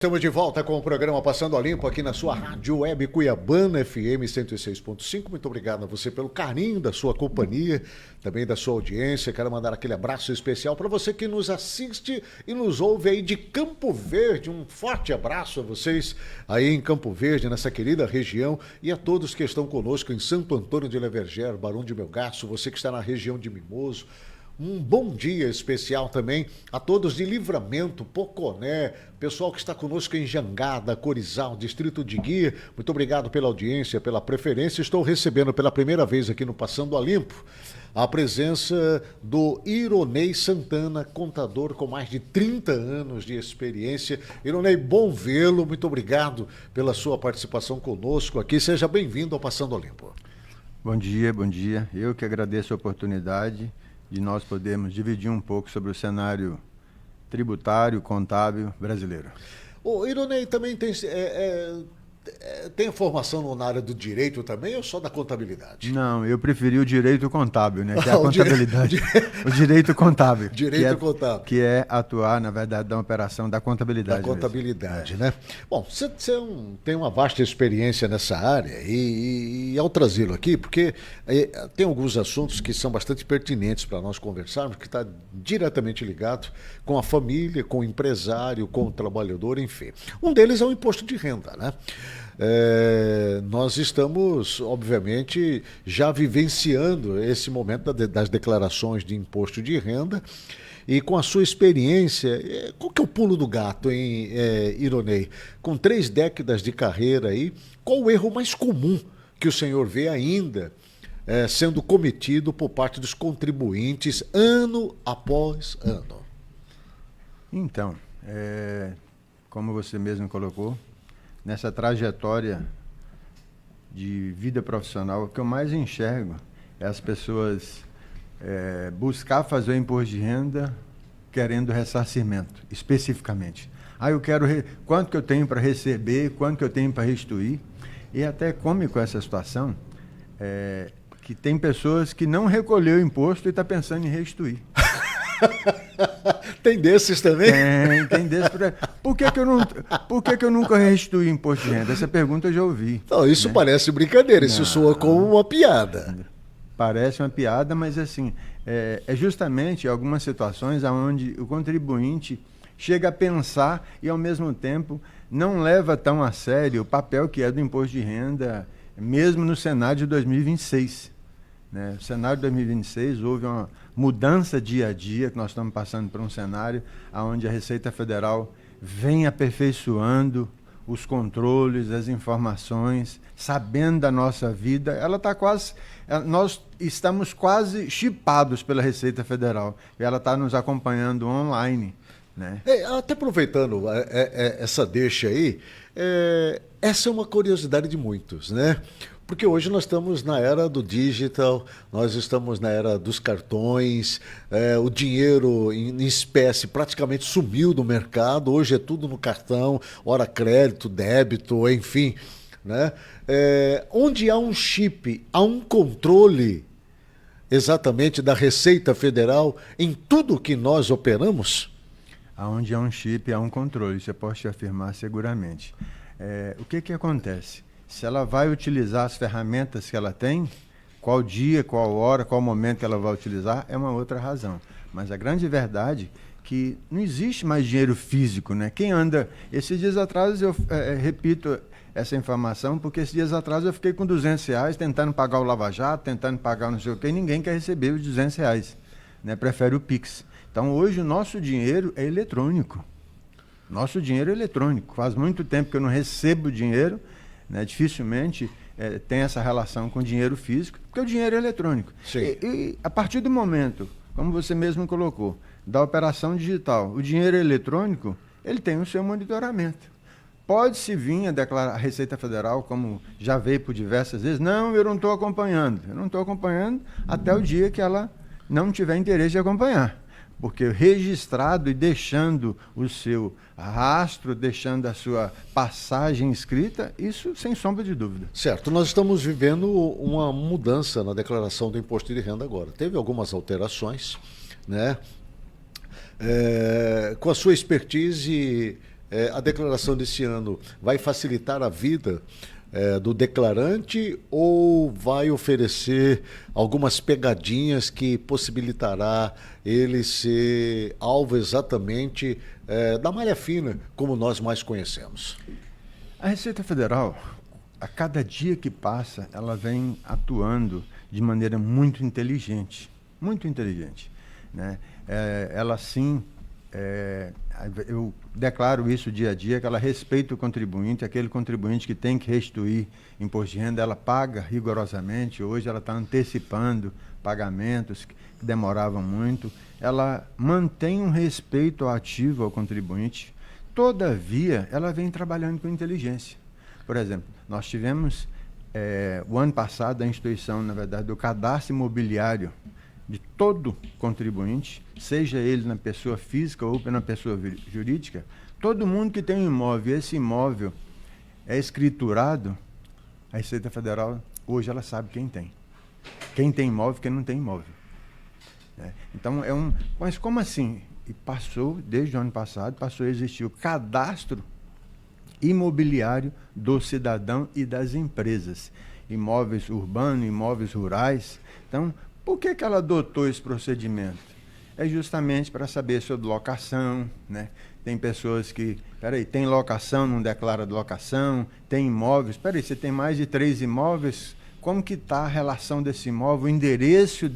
Estamos de volta com o programa Passando a Limpo aqui na sua Rádio Web Cuiabana FM 106.5. Muito obrigado a você pelo carinho da sua companhia, também da sua audiência. Quero mandar aquele abraço especial para você que nos assiste e nos ouve aí de Campo Verde. Um forte abraço a vocês aí em Campo Verde, nessa querida região, e a todos que estão conosco em Santo Antônio de Leverger, Barão de Melgaço, você que está na região de Mimoso. Um bom dia especial também a todos de Livramento, Poconé, pessoal que está conosco em Jangada, Corizal, Distrito de Guia. Muito obrigado pela audiência, pela preferência. Estou recebendo pela primeira vez aqui no Passando a Limpo a presença do Ironei Santana, contador com mais de 30 anos de experiência. Ironei, bom vê-lo. Muito obrigado pela sua participação conosco aqui. Seja bem-vindo ao Passando a Limpo. Bom dia, bom dia. Eu que agradeço a oportunidade de nós podermos dividir um pouco sobre o cenário tributário, contábil brasileiro. O Ironei também tem formação na área do direito também ou só da contabilidade? Não, eu preferi o direito contábil, né? Que é a contabilidade. O direito contábil. Direito contábil. Que é atuar, na verdade, na operação da contabilidade. Da contabilidade, né? Bom, você tem uma vasta experiência nessa área e ao trazê-lo aqui, porque tem alguns assuntos que são bastante pertinentes para nós conversarmos, que está diretamente ligado com a família, com o empresário, com o trabalhador, enfim. Um deles é o imposto de renda, né? Nós estamos, obviamente, já vivenciando esse momento das declarações de imposto de renda e com a sua experiência, qual que é o pulo do gato, hein, Ironei? Com 3 décadas de carreira aí, qual o erro mais comum que o senhor vê ainda sendo cometido por parte dos contribuintes ano após ano? Então, como você mesmo colocou, nessa trajetória de vida profissional, o que eu mais enxergo é as pessoas buscar fazer o imposto de renda querendo ressarcimento, especificamente. Eu quero quanto que eu tenho para receber, quanto que eu tenho para restituir. E até cômico essa situação, que tem pessoas que não recolheu o imposto e está pensando em restituir. Tem desses também? Tem desses. Por que eu nunca restituí imposto de renda? Essa pergunta eu já ouvi. Não, isso, né? Parece brincadeira, isso soa como uma piada. Parece uma piada, mas assim, é justamente algumas situações onde o contribuinte chega a pensar e ao mesmo tempo não leva tão a sério o papel que é do imposto de renda, mesmo no cenário de 2026. Né? No cenário de 2026 houve uma mudança dia a dia, que nós estamos passando por um cenário onde a Receita Federal vem aperfeiçoando os controles, as informações, sabendo da nossa vida. Nós estamos quase chipados pela Receita Federal. E ela está nos acompanhando online. Né? Até aproveitando essa deixa aí, essa é uma curiosidade de muitos, né? Porque hoje nós estamos na era do digital, nós estamos na era dos cartões, o dinheiro em espécie praticamente sumiu do mercado, hoje é tudo no cartão, ora crédito, débito, enfim. Né? Onde há um chip, há um controle exatamente da Receita Federal em tudo que nós operamos? Onde há um chip, há um controle, isso eu posso te afirmar seguramente. O que acontece? Se ela vai utilizar as ferramentas que ela tem, qual dia, qual hora, qual momento que ela vai utilizar, é uma outra razão. Mas a grande verdade é que não existe mais dinheiro físico, né? Quem anda... Esses dias atrás, eu repito essa informação, porque esses dias atrás eu fiquei com R$200 tentando pagar o Lava Jato, tentando pagar não sei o quê, e ninguém quer receber os R$200, né? Prefere o Pix. Então, hoje, o nosso dinheiro é eletrônico. Nosso dinheiro é eletrônico. Faz muito tempo que eu não recebo dinheiro, né? Dificilmente tem essa relação com dinheiro físico, porque o dinheiro é eletrônico. E a partir do momento, como você mesmo colocou, da operação digital, o dinheiro eletrônico, ele tem o seu monitoramento. Pode-se vir a Receita Federal, como já veio por diversas vezes, não, eu não estou acompanhando. Eu não estou acompanhando até o dia que ela não tiver interesse de acompanhar. Porque registrado e deixando o seu rastro, deixando a sua passagem escrita, isso sem sombra de dúvida. Certo, nós estamos vivendo uma mudança na declaração do imposto de renda agora. Teve algumas alterações, né? Com a sua expertise, a declaração desse ano vai facilitar a vida do declarante ou vai oferecer algumas pegadinhas que possibilitará ele ser alvo exatamente da malha fina, como nós mais conhecemos? A Receita Federal, a cada dia que passa, ela vem atuando de maneira muito inteligente, né? Ela sim, eu declaro isso dia a dia, que ela respeita o contribuinte, aquele contribuinte que tem que restituir imposto de renda, ela paga rigorosamente. Hoje ela está antecipando pagamentos que demoravam muito, ela mantém um respeito ativo ao contribuinte. Todavia, ela vem trabalhando com inteligência. Por exemplo, nós tivemos o ano passado a instituição, na verdade, do cadastro imobiliário de todo contribuinte, seja ele na pessoa física ou na pessoa jurídica. Todo mundo que tem um imóvel, esse imóvel é escriturado, a Receita Federal, hoje ela sabe quem tem. Quem tem imóvel e quem não tem imóvel. Então, mas como assim? E passou, desde o ano passado, passou a existir o cadastro imobiliário do cidadão e das empresas. Imóveis urbanos, imóveis rurais. Então, por que ela adotou esse procedimento? É justamente para saber sobre locação, né? Tem pessoas que, tem locação, não declara de locação, tem imóveis, você tem mais de 3 imóveis, como que está a relação desse imóvel, o endereço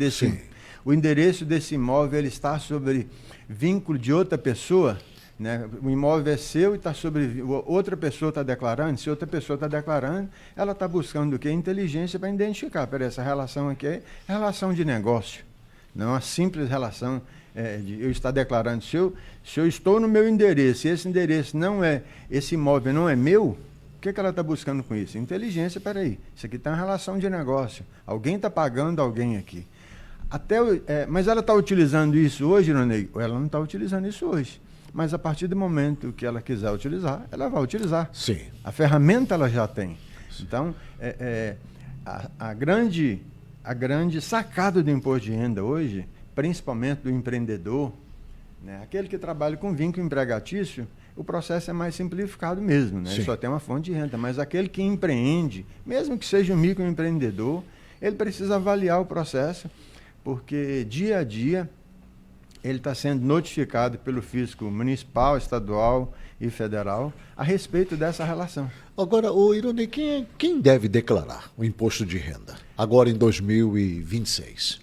desse imóvel, ele está sobre vínculo de outra pessoa, né? O imóvel é seu e está sobre outra pessoa está declarando. Se outra pessoa está declarando, ela está buscando o quê? Inteligência para identificar. Essa relação aqui é relação de negócio, não é uma simples relação de eu estar declarando. Se eu estou no meu endereço e esse endereço não é, esse imóvel não é meu, o que ela está buscando com isso? Inteligência. Isso aqui está uma relação de negócio. Alguém está pagando alguém aqui. Mas ela está utilizando isso hoje, Ronei? Ela não está utilizando isso hoje. Mas a partir do momento que ela quiser utilizar, ela vai utilizar. Sim. A ferramenta ela já tem. Então, a grande sacada do imposto de renda hoje, principalmente do empreendedor, né, aquele que trabalha com vínculo empregatício, o processo é mais simplificado mesmo, né? Ele só tem uma fonte de renda. Mas aquele que empreende, mesmo que seja um microempreendedor, ele precisa avaliar o processo, porque dia a dia ele está sendo notificado pelo fisco municipal, estadual e federal a respeito dessa relação. Agora, Ironei, quem deve declarar o imposto de renda agora em 2026?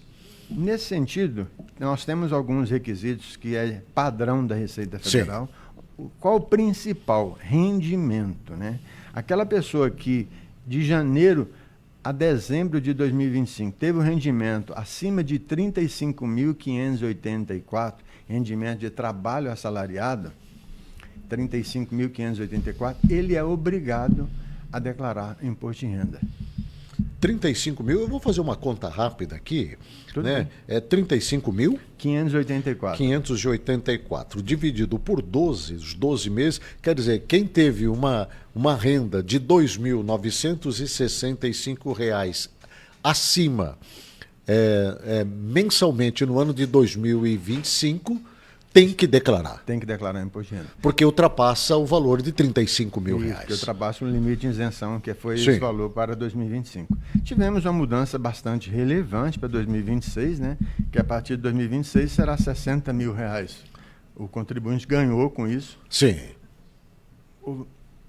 Nesse sentido, nós temos alguns requisitos que é padrão da Receita Federal. Sim. Qual o principal? Rendimento, né? Aquela pessoa que de janeiro a dezembro de 2025, teve um rendimento acima de 35.584, rendimento de trabalho assalariado, 35.584, ele é obrigado a declarar imposto de renda. 35 mil, eu vou fazer uma conta rápida aqui, tudo né? Bem. É 35.584. 584, dividido por 12, os 12 meses, quer dizer, quem teve uma renda de R$ 2.965 acima mensalmente no ano de 2025, tem que declarar. Tem que declarar imposto de renda. Porque ultrapassa o valor de R$ 35 mil. Que ultrapassa o limite de isenção, que foi esse valor para 2025. Tivemos uma mudança bastante relevante para 2026, né? Que a partir de 2026 será R$ 60 mil. O contribuinte ganhou com isso. Sim.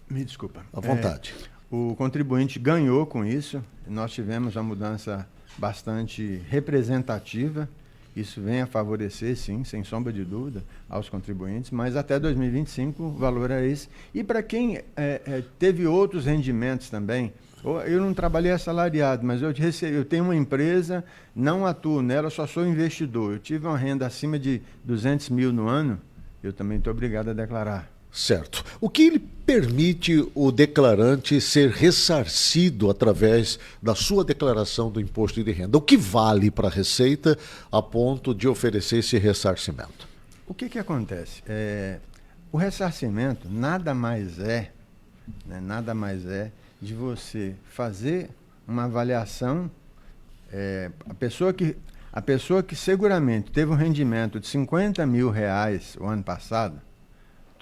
Me desculpa. À vontade. O contribuinte ganhou com isso. Nós tivemos uma mudança bastante representativa. Isso vem a favorecer, sim, sem sombra de dúvida, aos contribuintes, mas até 2025 o valor é esse. E para quem teve outros rendimentos também, eu não trabalhei assalariado, mas eu tenho uma empresa, não atuo nela, só sou investidor. Eu tive uma renda acima de 200 mil no ano, eu também estou obrigado a declarar. Certo. O que ele permite o declarante ser ressarcido através da sua declaração do imposto de renda? O que vale para a Receita a ponto de oferecer esse ressarcimento? O que acontece? O ressarcimento nada mais é de você fazer uma avaliação. A pessoa que seguramente teve um rendimento de R$ 50 mil o ano passado,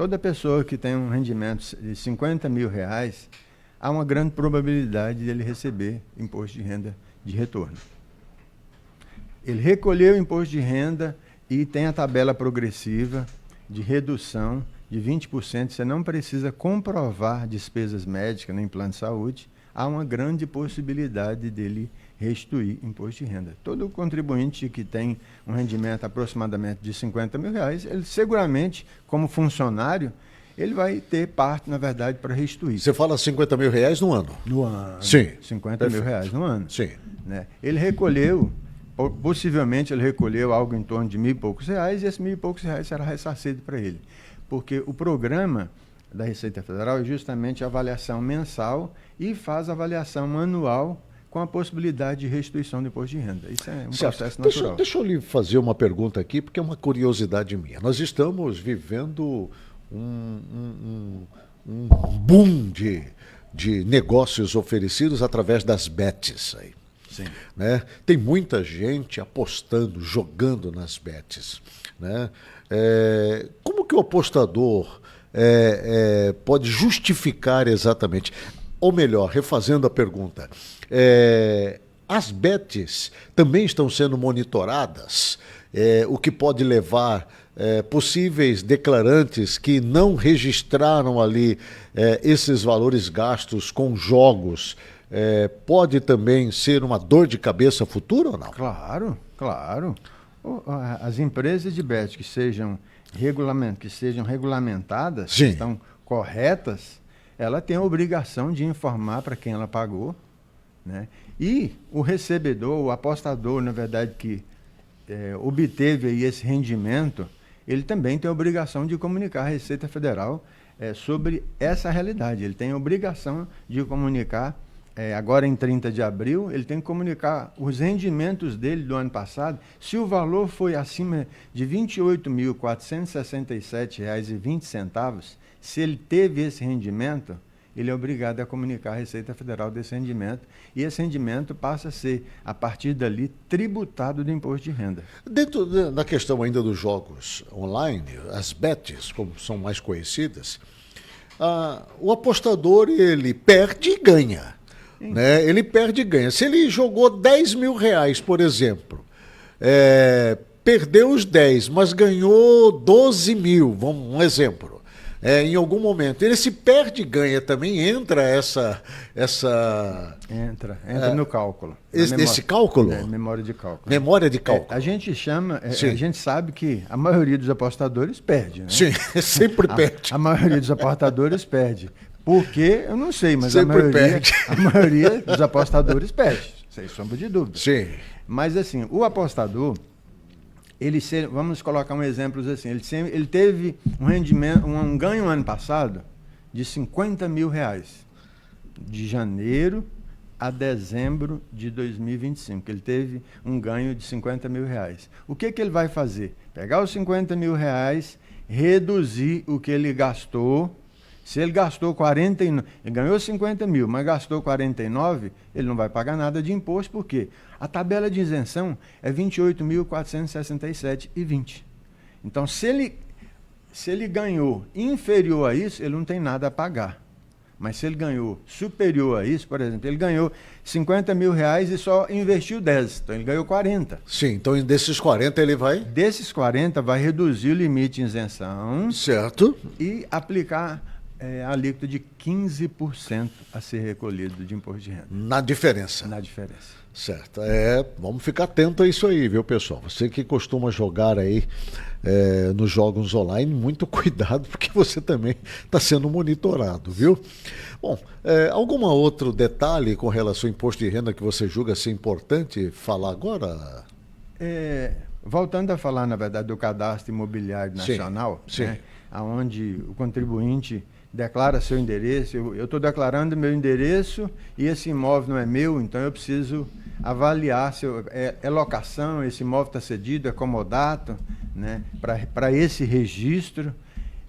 Toda pessoa que tem um rendimento de R$50 mil, há uma grande probabilidade de ele receber imposto de renda de retorno. Ele recolheu o imposto de renda e tem a tabela progressiva de redução de 20%. Você não precisa comprovar despesas médicas nem plano de saúde. Há uma grande possibilidade dele restituir imposto de renda. Todo contribuinte que tem um rendimento aproximadamente de R$50 mil, ele seguramente, como funcionário, ele vai ter parte, na verdade, para restituir. Você fala R$50 mil no ano? No ano. Sim. R$50 mil no ano. Sim. Né? Ele recolheu, possivelmente ele recolheu algo em torno de R$1.000 e poucos, e esses R$1.000 e poucos será ressarcido para ele. Porque o programa da Receita Federal é justamente a avaliação mensal e faz a avaliação anual com a possibilidade de restituição do imposto de renda. Isso é um processo natural. Deixa eu lhe fazer uma pergunta aqui, porque é uma curiosidade minha. Nós estamos vivendo um boom de negócios oferecidos através das bets aí. Sim. Né? Tem muita gente apostando, jogando nas bets. Né? Como que o apostador pode justificar exatamente? Ou melhor, refazendo a pergunta, as bets também estão sendo monitoradas, o que pode levar possíveis declarantes que não registraram ali esses valores gastos com jogos, pode também ser uma dor de cabeça futura ou não? Claro, claro. As empresas de bet que sejam regulamentadas, Sim, que estão corretas, ela tem a obrigação de informar para quem ela pagou, né? E o recebedor, o apostador, na verdade, que obteve aí esse rendimento, ele também tem a obrigação de comunicar à Receita Federal sobre essa realidade. Ele tem a obrigação de comunicar, agora em 30 de abril, ele tem que comunicar os rendimentos dele do ano passado. Se o valor foi acima de R$ 28.467,20, se ele teve esse rendimento, ele é obrigado a comunicar à Receita Federal desse rendimento, e esse rendimento passa a ser, a partir dali, tributado do imposto de renda. Dentro da questão ainda dos jogos online, as bets, como são mais conhecidas, o apostador, ele perde e ganha. Né? Ele perde e ganha. Se ele jogou R$10 mil, por exemplo, perdeu os 10, mas ganhou 12 mil, um exemplo. Em algum momento. Ele se perde e ganha também, entra essa... Entra no cálculo. Esse cálculo? Memória de cálculo. Memória de cálculo. A gente chama, a gente sabe que a maioria dos apostadores perde, né? Sim, sempre perde. A maioria dos apostadores perde. Porque, eu não sei, mas a perde. maioria dos apostadores perde, sem sombra de dúvida. Sim. Mas assim, o apostador, vamos colocar um exemplo assim, ele teve um rendimento, um ganho ano passado de R$50 mil, de janeiro a dezembro de 2025. Ele teve um ganho de R$50 mil. O que ele vai fazer? Pegar os R$50 mil, reduzir o que ele gastou. Se ele gastou 49, ele ganhou 50 mil, mas gastou 49, ele não vai pagar nada de imposto, porque a tabela de isenção é 28.467,20. Então, se ele ganhou inferior a isso, ele não tem nada a pagar. Mas se ele ganhou superior a isso, por exemplo, ele ganhou R$50 mil e só investiu 10, então ele ganhou 40. Sim, então desses 40 ele vai? Desses 40 vai reduzir o limite de isenção. Certo. E aplicar a alíquota de 15% a ser recolhido de imposto de renda. Na diferença. Na diferença. Certo. Vamos ficar atento a isso aí, viu, pessoal? Você que costuma jogar aí nos jogos online, muito cuidado, porque você também está sendo monitorado, viu? Bom, algum outro detalhe com relação ao imposto de renda que você julga ser importante falar agora? Voltando a falar, na verdade, do cadastro imobiliário nacional, sim. Né, onde o contribuinte declara seu endereço, eu estou declarando meu endereço e esse imóvel não é meu, então eu preciso avaliar se é locação, esse imóvel está cedido, é comodato, né, para esse registro.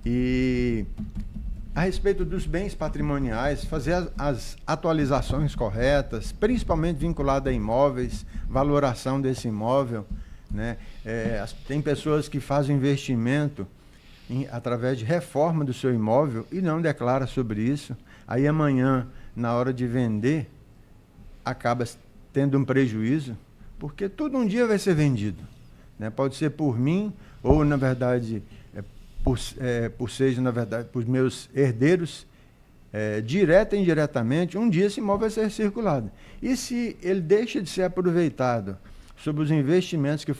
E a respeito dos bens patrimoniais, fazer as atualizações corretas, principalmente vinculado a imóveis, valoração desse imóvel, né? Tem pessoas que fazem investimento através de reforma do seu imóvel e não declara sobre isso, aí amanhã, na hora de vender, acaba tendo um prejuízo, porque tudo um dia vai ser vendido, né? Pode ser por mim ou, na verdade, por meus herdeiros, direta e indiretamente, um dia esse imóvel vai ser circulado. E se ele deixa de ser aproveitado sobre os investimentos que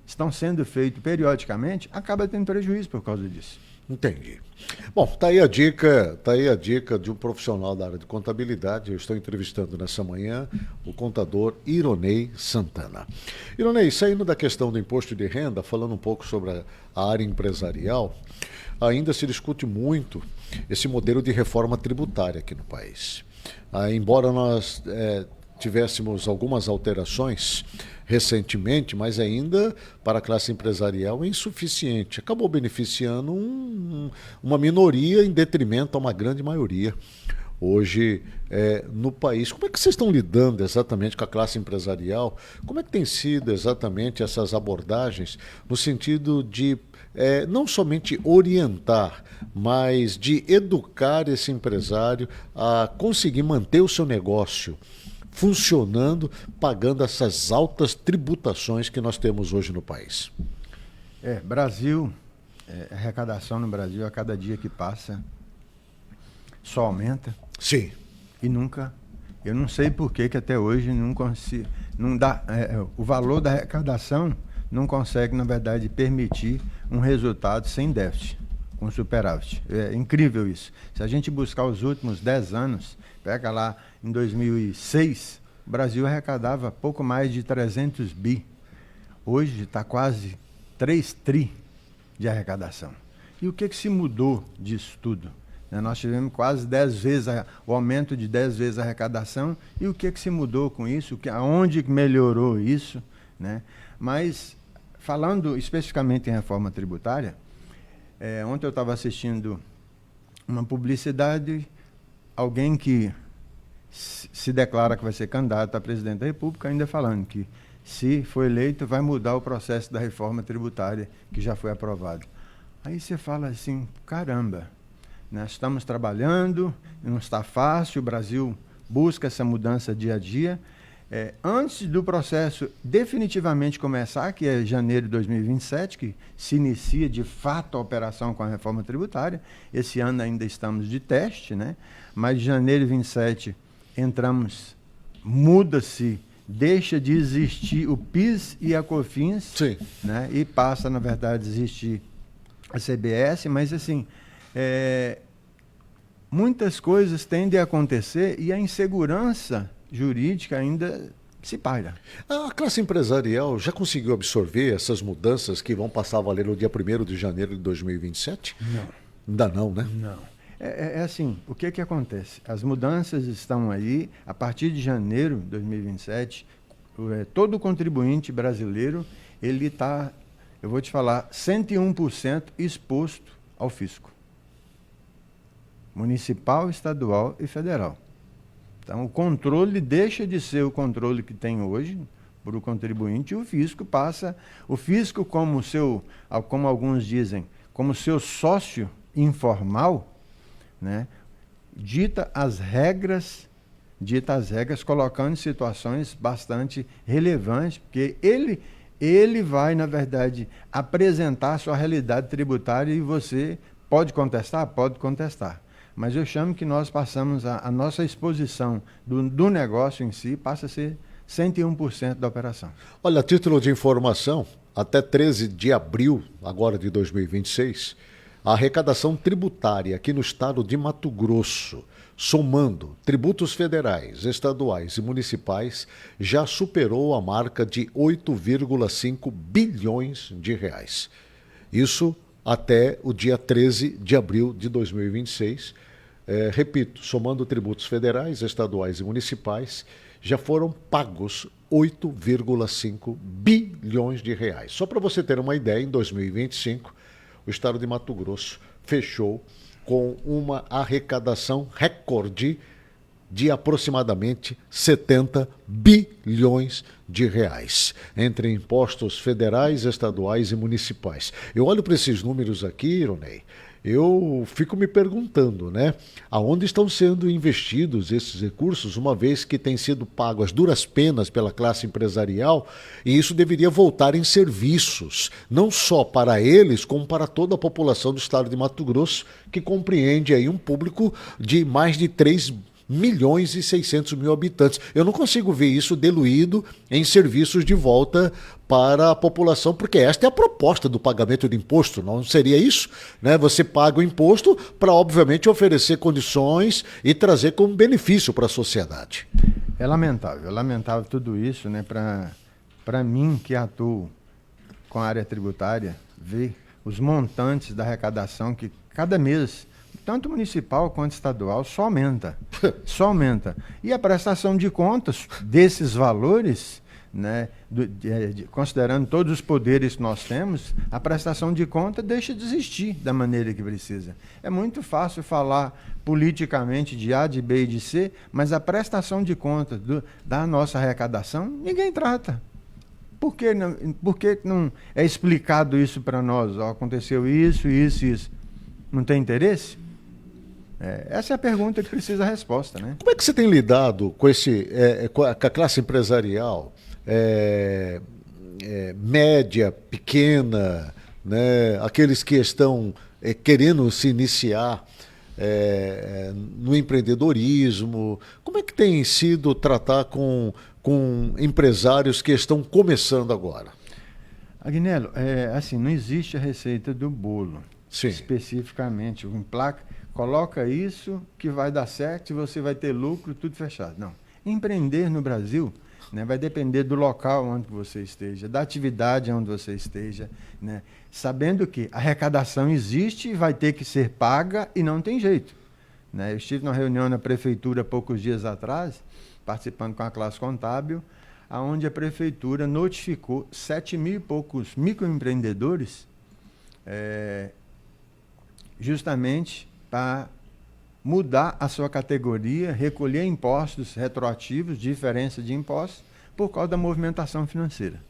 estão sendo feitos periodicamente, acaba tendo prejuízo por causa disso. Entendi. Bom, tá aí a dica de um profissional da área de contabilidade. Eu estou entrevistando nessa manhã o contador Ironei Santana. Ironei, saindo da questão do imposto de renda, falando um pouco sobre a área empresarial, ainda se discute muito esse modelo de reforma tributária aqui no país. Embora nós tivéssemos algumas alterações recentemente, mas ainda para a classe empresarial é insuficiente. Acabou beneficiando uma minoria em detrimento a uma grande maioria hoje no país. Como é que vocês estão lidando exatamente com a classe empresarial? Como é que tem sido exatamente essas abordagens no sentido de não somente orientar, mas de educar esse empresário a conseguir manter o seu negócio funcionando, pagando essas altas tributações que nós temos hoje no país? Brasil, a arrecadação no Brasil, a cada dia que passa, só aumenta. Sim. E eu não sei por que até hoje não dá, o valor da arrecadação não consegue, na verdade, permitir um resultado sem déficit, com superávit. É incrível isso. Se a gente buscar os últimos 10 anos, pega lá em 2006, o Brasil arrecadava pouco mais de 300 bi. Hoje está quase 3 tri de arrecadação. E o que se mudou disso tudo? Nós tivemos quase 10 vezes, o aumento de 10 vezes a arrecadação. E o que se mudou com isso? Aonde melhorou isso? Né? Mas, falando especificamente em reforma tributária, ontem eu estava assistindo uma publicidade, alguém que se declara que vai ser candidato a presidente da República, ainda falando que, se for eleito, vai mudar o processo da reforma tributária que já foi aprovado. Aí você fala assim, caramba, nós estamos trabalhando, não está fácil, o Brasil busca essa mudança dia a dia. Antes do processo definitivamente começar, que é janeiro de 2027, que se inicia de fato a operação com a reforma tributária, esse ano ainda estamos de teste, né? Mas de janeiro de 27 muda-se, deixa de existir o PIS e a COFINS, sim, né? E passa, na verdade, a existir a CBS, mas assim, muitas coisas tendem a acontecer e a insegurança jurídica ainda se paira. A classe empresarial já conseguiu absorver essas mudanças que vão passar a valer no dia 1º de janeiro de 2027? Não. Ainda não, né? Não. Assim, o que acontece? As mudanças estão aí, a partir de janeiro de 2027, todo contribuinte brasileiro, ele está, eu vou te falar, 101% exposto ao fisco. Municipal, estadual e federal. Então, o controle deixa de ser o controle que tem hoje para o contribuinte e o fisco passa. O fisco, como alguns dizem, como seu sócio informal, né, dita as regras, colocando em situações bastante relevantes, porque ele vai, na verdade, apresentar a sua realidade tributária e você pode contestar? Pode contestar. Mas eu chamo que nós passamos a nossa exposição do negócio em si passa a ser 101% da operação. Olha, a título de informação, até 13 de abril, agora de 2026, a arrecadação tributária aqui no estado de Mato Grosso, somando tributos federais, estaduais e municipais, já superou a marca de 8,5 bilhões de reais. Isso até o dia 13 de abril de 2026. Repito, somando tributos federais, estaduais e municipais, já foram pagos 8,5 bilhões de reais. Só para você ter uma ideia, em 2025, o estado de Mato Grosso fechou com uma arrecadação recorde de aproximadamente 70 bilhões de reais, entre impostos federais, estaduais e municipais. Eu olho para esses números aqui, Ironei, eu fico me perguntando, né? Aonde estão sendo investidos esses recursos, uma vez que têm sido pago as duras penas pela classe empresarial, e isso deveria voltar em serviços, não só para eles, como para toda a população do estado de Mato Grosso, que compreende aí um público de mais de 3.600.000 habitantes. Eu não consigo ver isso diluído em serviços de volta para a população, porque esta é a proposta do pagamento de imposto, não seria isso? Né? Você paga o imposto para, obviamente, oferecer condições e trazer como benefício para a sociedade. É lamentável tudo isso, né? Para mim, que atuo com a área tributária, ver os montantes da arrecadação que cada mês, tanto municipal quanto estadual, só aumenta. Só aumenta. E a prestação de contas desses valores, né, considerando todos os poderes que nós temos, a prestação de conta deixa de existir da maneira que precisa. É muito fácil falar politicamente de A, de B e de C, mas a prestação de contas da nossa arrecadação, ninguém trata. Por que não é explicado isso para nós? Ó, aconteceu isso, isso, isso. Não tem interesse? Essa é a pergunta que precisa a resposta, né? Como é que você tem lidado com com a classe empresarial média, pequena, né? Aqueles que estão querendo se iniciar no empreendedorismo? Como é que tem sido tratar com empresários que estão começando agora? Agnello, assim, não existe a receita do bolo. Sim. Especificamente, o emplaca, coloca isso que vai dar certo e você vai ter lucro, tudo fechado. Não. Empreender no Brasil, né, vai depender do local onde você esteja, da atividade onde você esteja, né, sabendo que a arrecadação existe e vai ter que ser paga e não tem jeito. Né? Eu estive numa reunião na prefeitura poucos dias atrás, participando com a classe contábil, onde a prefeitura notificou 7.000 e poucos microempreendedores, justamente para mudar a sua categoria, recolher impostos retroativos, diferença de impostos, por causa da movimentação financeira.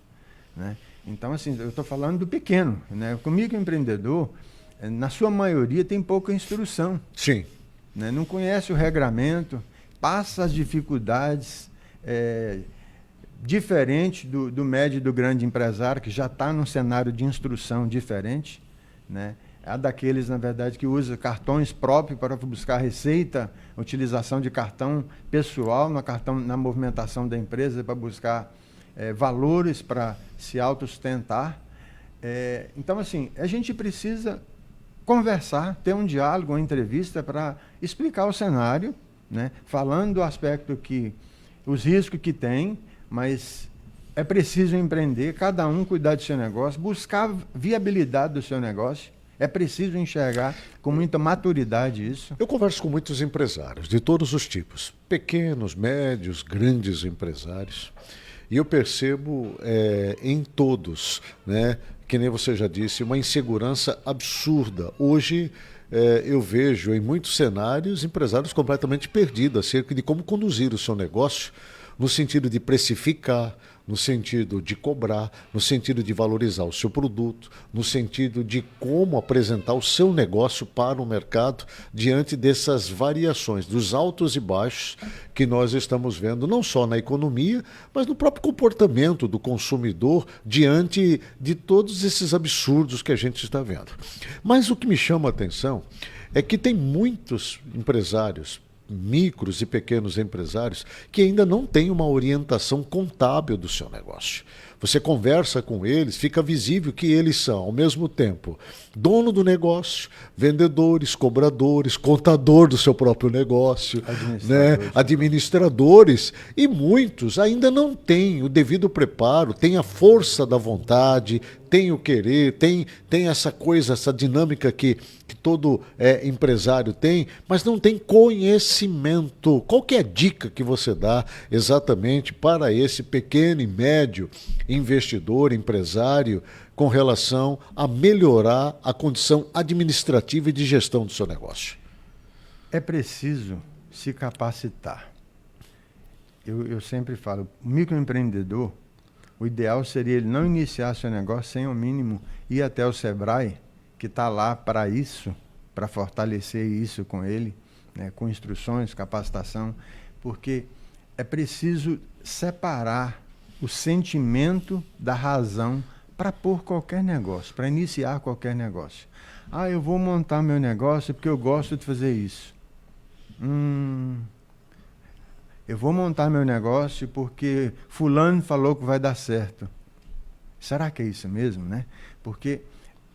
Né? Então, assim, eu estou falando do pequeno. Né? O microempreendedor, na sua maioria, tem pouca instrução. Sim. Né? Não conhece o regramento, passa as dificuldades, diferente do médio e do grande empresário, que já está num cenário de instrução diferente, né? Há daqueles, na verdade, que usam cartões próprios para buscar receita, utilização de cartão pessoal na movimentação da empresa para buscar valores para se autossustentar. Então, assim, a gente precisa conversar, ter um diálogo, uma entrevista para explicar o cenário, né? Falando do aspecto os riscos que tem, mas é preciso empreender, cada um cuidar do seu negócio, buscar viabilidade do seu negócio. É preciso enxergar com muita maturidade isso. Eu converso com muitos empresários de todos os tipos, pequenos, médios, grandes empresários, e eu percebo em todos, né, que nem você já disse, uma insegurança absurda. Hoje eu vejo em muitos cenários empresários completamente perdidos acerca de como conduzir o seu negócio, no sentido de precificar, no sentido de cobrar, no sentido de valorizar o seu produto, no sentido de como apresentar o seu negócio para o mercado diante dessas variações, dos altos e baixos que nós estamos vendo, não só na economia, mas no próprio comportamento do consumidor diante de todos esses absurdos que a gente está vendo. Mas o que me chama a atenção é que tem muitos empresários, micros e pequenos empresários, que ainda não têm uma orientação contábil do seu negócio. Você conversa com eles, fica visível que eles são, ao mesmo tempo, dono do negócio, vendedores, cobradores, contador do seu próprio negócio, administradores, e muitos ainda não têm o devido preparo, têm a força da vontade, têm o querer, têm essa coisa, essa dinâmica que todo empresário tem, mas não tem conhecimento. Qual que é a dica que você dá exatamente para esse pequeno e médio investidor, empresário, com relação a melhorar a condição administrativa e de gestão do seu negócio? É preciso se capacitar. Eu sempre falo, o microempreendedor, o ideal seria ele não iniciar seu negócio sem, ao mínimo, ir até o Sebrae, que está lá para isso, para fortalecer isso com ele, né, com instruções, capacitação, porque é preciso separar o sentimento da razão para pôr qualquer negócio, para iniciar qualquer negócio. Ah, eu vou montar meu negócio porque eu gosto de fazer isso. Eu vou montar meu negócio porque fulano falou que vai dar certo. Será que é isso mesmo, né? Porque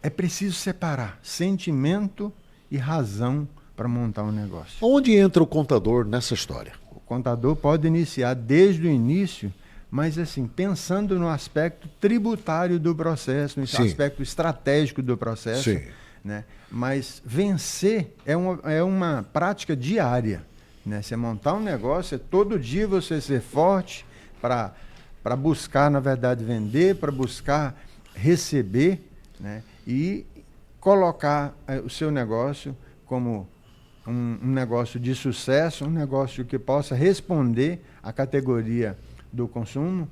é preciso separar sentimento e razão para montar um negócio. Onde entra o contador nessa história? O contador pode iniciar desde o início, mas assim, pensando no aspecto tributário do processo, no Sim. aspecto estratégico do processo. Sim. Né? Mas vencer é uma prática diária. Né? Você montar um negócio, é todo dia você ser forte para buscar, na verdade, vender, para buscar receber, né? E colocar o seu negócio como um negócio de sucesso, um negócio que possa responder à categoria do consumo,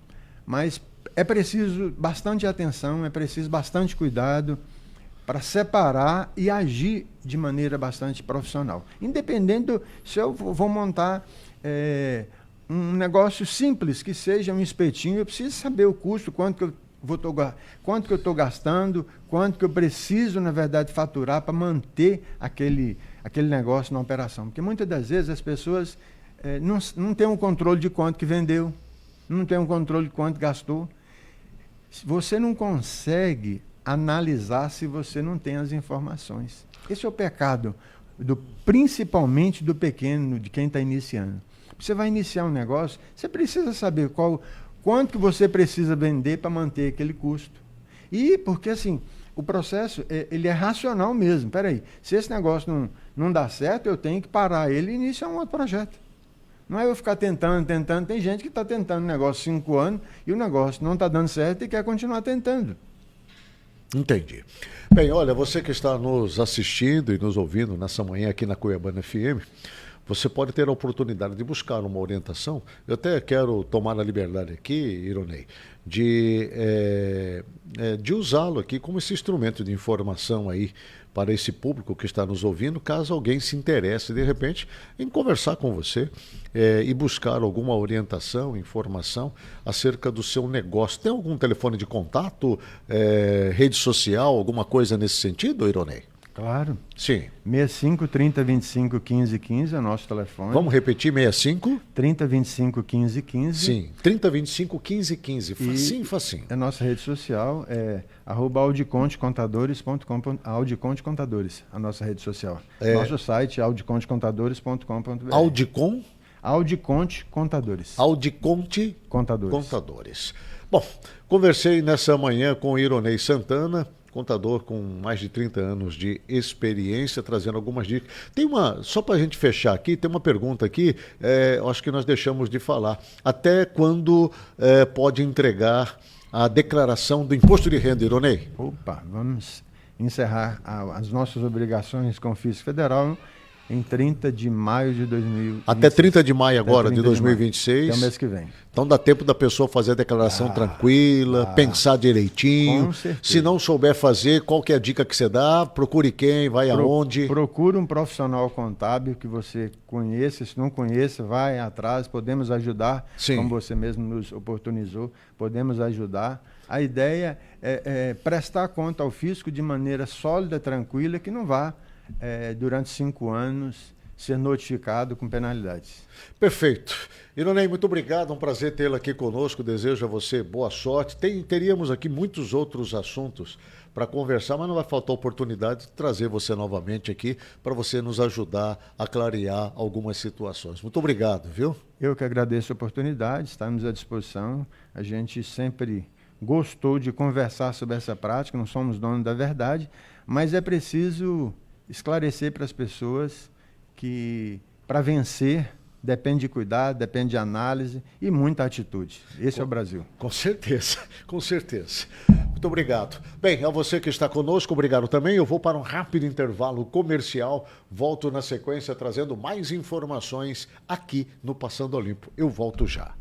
mas é preciso bastante atenção, é preciso bastante cuidado para separar e agir de maneira bastante profissional. Independente se eu vou montar um negócio simples, que seja um espetinho, eu preciso saber o custo, quanto que eu estou gastando, quanto que eu preciso, na verdade, faturar para manter aquele negócio na operação. Porque muitas das vezes as pessoas não têm um controle de quanto que vendeu, não têm um controle de quanto gastou. Você não consegue analisar se você não tem as informações. Esse é o pecado, principalmente do pequeno, de quem está iniciando. Você vai iniciar um negócio, você precisa saber quanto que você precisa vender para manter aquele custo. E porque assim, o processo ele é racional mesmo. Peraí, se esse negócio não dá certo, eu tenho que parar ele e iniciar um outro projeto. Não é eu ficar tentando. Tem gente que está tentando um negócio 5 anos e o negócio não está dando certo e quer continuar tentando. Entendi. Bem, olha, você que está nos assistindo e nos ouvindo nessa manhã aqui na Cuiabana FM, você pode ter a oportunidade de buscar uma orientação. Eu até quero tomar a liberdade aqui, Ironei, de usá-lo aqui como esse instrumento de informação aí para esse público que está nos ouvindo, caso alguém se interesse, de repente, em conversar com você e buscar alguma orientação, informação acerca do seu negócio. Tem algum telefone de contato, rede social, alguma coisa nesse sentido, Ironei? Claro. Sim. 65 30 25 15 15 é o nosso telefone. Vamos repetir, 65? 30 25 15 15. Sim, 30 25 15 15. Facinho, facinho. A nossa rede social é @audicontecontadores.com. Audiconte Contadores, a nossa rede social. Nosso site é audicontecontadores.com.br. Audiconte Contadores. Audiconte Contadores. Bom, conversei nessa manhã com o Ironei Santana, contador com mais de 30 anos de experiência, trazendo algumas dicas. Só para a gente fechar aqui, tem uma pergunta aqui, acho que nós deixamos de falar. Até quando pode entregar a declaração do imposto de renda, Ironei? Opa, vamos encerrar as nossas obrigações com o Fisco Federal em 30 de maio de 2026. Até 30 de maio agora, de 2026. Até o mês que vem. Então dá tempo da pessoa fazer a declaração tranquila, pensar direitinho. Com certeza. Se não souber fazer, qual que é a dica que você dá? Procure quem, vai aonde? Procure um profissional contábil que você conheça. Se não conheça, vai atrás. Podemos ajudar, Sim. Como você mesmo nos oportunizou. Podemos ajudar. A ideia é prestar conta ao fisco de maneira sólida, tranquila, que não vá durante 5 anos, ser notificado com penalidades. Perfeito. Ironei, muito obrigado, um prazer tê-la aqui conosco, desejo a você boa sorte. Teríamos aqui muitos outros assuntos para conversar, mas não vai faltar oportunidade de trazer você novamente aqui para você nos ajudar a clarear algumas situações. Muito obrigado, viu? Eu que agradeço a oportunidade, estamos à disposição. A gente sempre gostou de conversar sobre essa prática, não somos donos da verdade, mas é preciso esclarecer para as pessoas que para vencer depende de cuidado, depende de análise e muita atitude. Esse é o Brasil. Com certeza, com certeza. Muito obrigado. Bem, a você que está conosco, obrigado também. Eu vou para um rápido intervalo comercial. Volto na sequência trazendo mais informações aqui no Passando a Limpo. Eu volto já.